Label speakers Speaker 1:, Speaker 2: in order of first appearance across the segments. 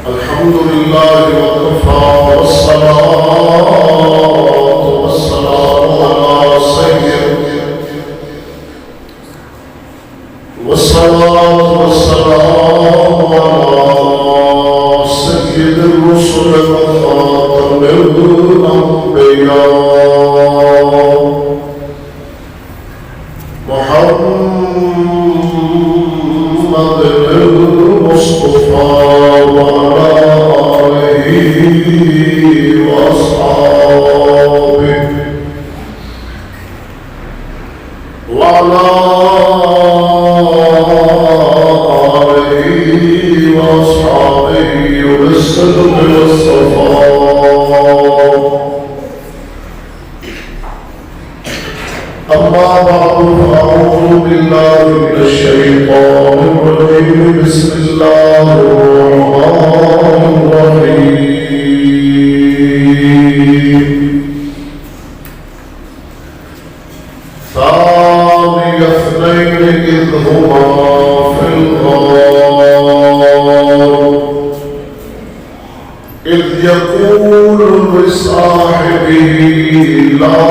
Speaker 1: الحمد لله وكفى والصلاة والسلام على سيد الرسل وخاتم الأنبياء محمد المصطفى وعلى آله وأصحابه وعلى آله وأصحابه والسلم والصفاء. أما بعد فأعوذ بالله من الشيطان الرجيم. بسم الله الرحمن الرحيم. ثاني اثنين إذ هما في الغار إذ يقول لصاحبه لا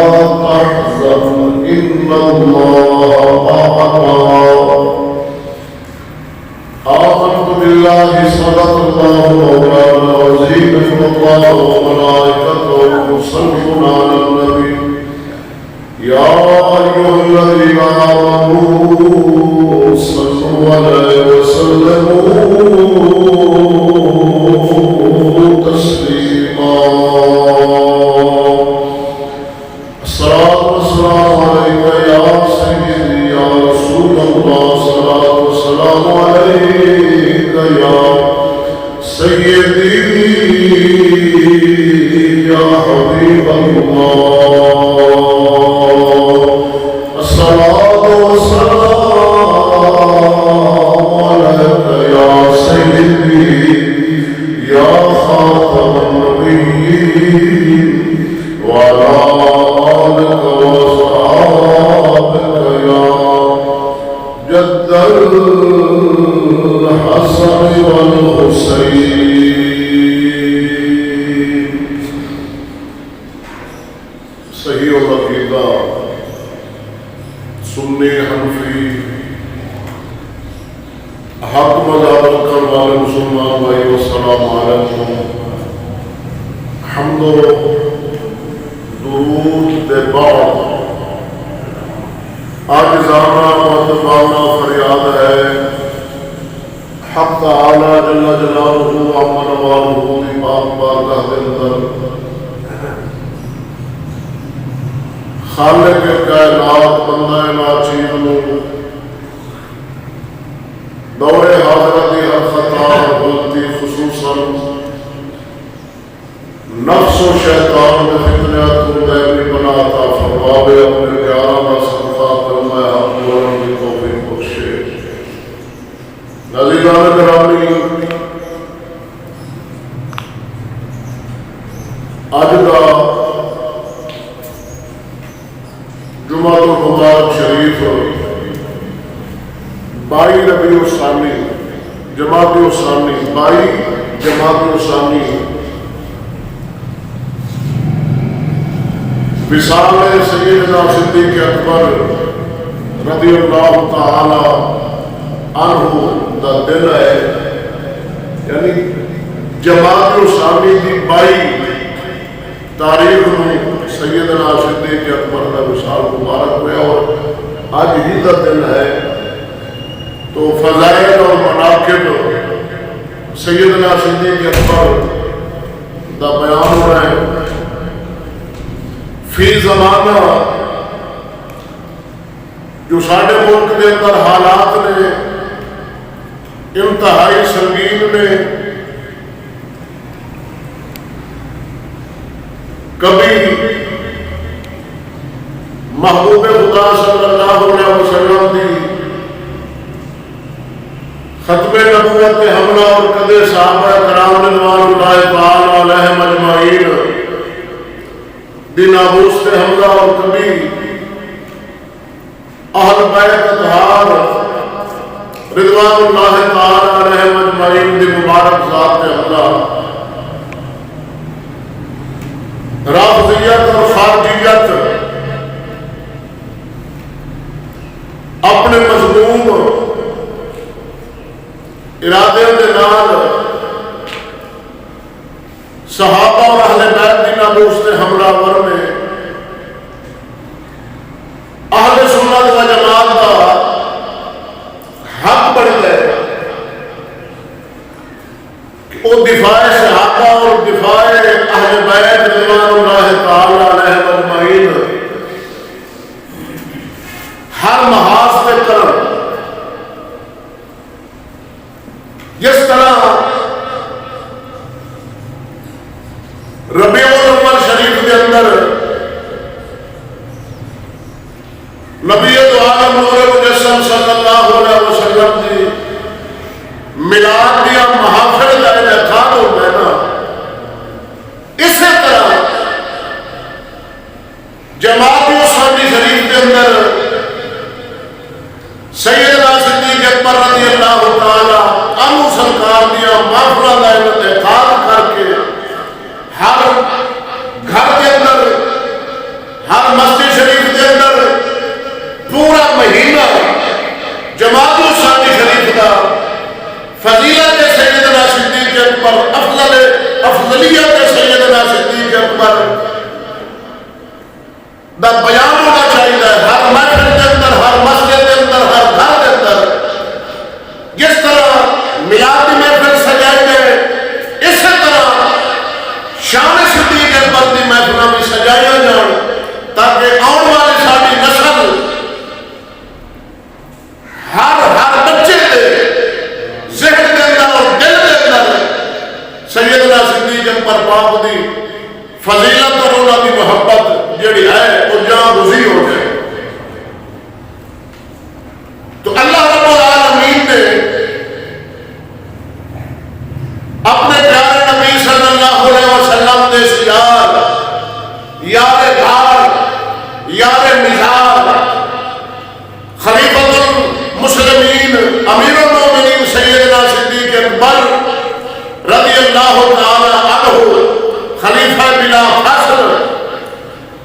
Speaker 1: تحزن إن الله معنا. آمنت بالله صدق الله مولانا العظيم. إن الله وملائكته يصلون على النبي يا أيها الذين آمنوا صلوا عليه وسلموا تسليما. الصلاة والسلام عليك يا سيدي يا رسول الله. الصلاة والسلام عليك يا سيدي يا حبيب الله. الصلاة والسلام عليك يا سيدي يا خاتم النبيين وعلى آلك وأصحابك يا جد الحسن والحسين. صحیح العقیدہ سنی حنفی حق مذہب رکھنے والے مسلمان بھائی السلام علیکم. حمد و درود دے بعد عاجزانہ مطلبانہ فریاد ہے حق تعالی جل جلالہ عمر والہ دی پاک بارگاہ دے اندر خالق کائنات بندہ ناچیز نو دور حاضرہ دی ہر خطا غلطی خصوصاً نفس و شیطان میں فتنیات کو بیبی بناتا فرماوے. اپنے پیارانہ صدقہ فرمائے حق بولن کی توفیق بخشے. عزیزان گرامی، آج کا جمعہ المبارک شریف 22 ربیع الثانی جمادی الثانی 22 جمادی الثانی وصال سیدنا صدیق اکبر رضی اللہ تعالی عنہ دا دن ہے. یعنی جمادی الثانی دی 22 تاریخ میں سیدنا صدیق اکبر کا وصال مبارک ہوا اور آج ہی کا دن ہے. تو فضائل اور مناقب سیدنا صدیق اکبر کا بیان ہو رہا ہے. فی زمانہ جو ساڑھے ملک کے اندر حالات نے انتہائی سنگین نے، کبھی محبوب خدا صلی اللہ علیہ وسلم کی ختم نبوت پہ حملہ اور کدے صحابہ کرام رضوان اللہ تعالی علیہم اجمعین دی ناموس پہ حملہ اور کبھی اہل بیت اطہار رضوان اللہ تعالی علیہم اجمعین اجمعین دی مبارک ذات اللہ رافضیت اور خارجیت اپنے مضمون ارادے کے نال صحابہ اور اہل بیت کی ناموس سے ہمراور میں اہل سنت و جماعت کا حق بن گئے کہ وہ دفاع صحابہ اور دفاع اہل بیت رضوان اللہ تعالی علیہ اجمعین ہر محاذ پہ کرن. جس طرح ربیع الاول شریف کے اندر نبی دو عالم نور مجسم صلی اللہ علیہ وسلم کی میلاد دیا محافل کا انعقاد ہوتا ہے نا، اسی طرح جماعت اسلامی شریف کے اندر سیدنا صدیق اکبر رضی اللہ تعالی عنہ سرکار دیا محفلوں کا انعقاد کر کے ہر گھر کے اندر ہر مسجد شریف کے اندر پورا مہینہ جماعت اسلامی شریف کا فضیلت سیدنا صدیق اکبر افضلیت سیدنا صدیق اکبر دا بیان ہونا چاہیے ہر محفل کے اندر، ہر مسجد کے اندر، ہر گھر کے اندر. جس طرح میلادی محفل سجائے گئے اسی طرح شان صدیق اکبر کی محفلیں بھی سجائی جان تاکہ آنے والی ساری نسل ہر بچے کے ذہن کے اندر اور دل کے اندر سیدنا صدیق اکبر پاک دی فضیلت اور انہوں کی محبت جڑی ہے وہ جان گزی ہو جائے. تو اللہ رب العالمین نے اپنے پیارے نبی صلی اللہ علیہ وسلم نے یار غار یار مزار خلیفۃ المسلمین امیر المومنین سیدنا صدیق اکبر رضی اللہ تعالی عنہ خلیفہ بلا فصل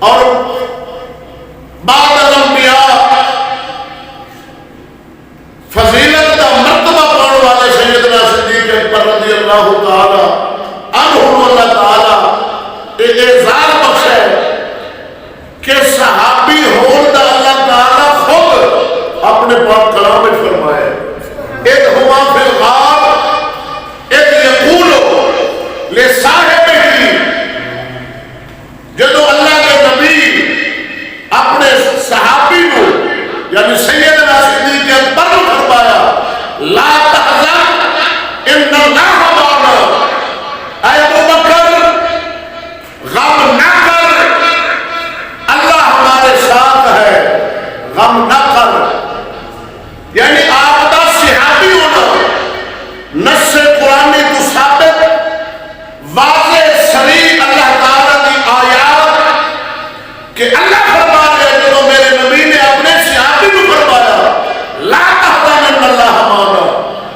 Speaker 1: اور بعد الانبیاء فضیلت کا مرتبہ پانے والے سیدنا صدیق اکبر رضی اللہ تعالی عنہ اللہ تعالی ایک اعزاز بخش ہے کہ صحابی ہون دا اللہ تعالی خود اپنے پاک کلام میں فرمایا ایک ہما فی الغار ایک یقول لصاحب ہی. جدو اللہ کے نبی اپنے صحابی کو یعنی سیدنا صدیق اکبر کو فرمایا لا تحزن ان اللہ معنا، اے ابو بکر غم نہ کر، اللہ ہمارے ساتھ ہے، غم نہ کر. یعنی آپ کا صحابی ہونا نص قرآنی تو ثابت واضح صریح اللہ تعالیٰ کی آیات کہ اللہ فرما رہے ہیں جو میرے نبی نے اپنے صحابی کو فرمایا لا تحزن ان اللہ معنا،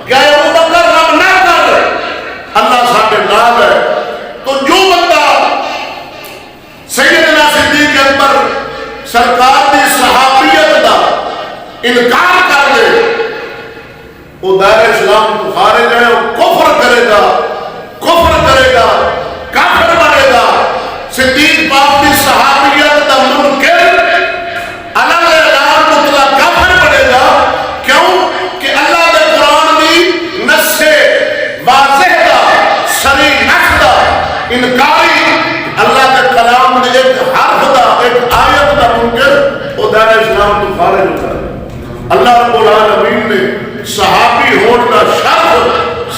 Speaker 1: کہ اے ابو بکر غم نہ کر، اللہ ساتھ نال ہے. تو جو بندہ سیدنا صدیق اکبر سرکار کی صحابیت کا انکار کر دے وہ دائرہ اسلام تو خارج ہے، وہ کفر کرے گا، کافر بنے گا. صدیق پاک کی صحابیت کا منکر الگ اعلان مطلق کافر بنے گا. کیوں کہ اللہ کے قرآن کی نص واضح کا صریح نص کا انکاری اللہ کے کلام نے ایک حرف کا ایک آیت کا منکر وہ دائرہ اسلام تو خارج ہوتا ہے. اللہ رب العالمین نے صحابی ہون کا شرف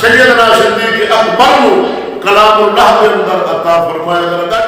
Speaker 1: سیدنا صدیق اکبر کو کلام اللہ کے اندر عطا فرمایا.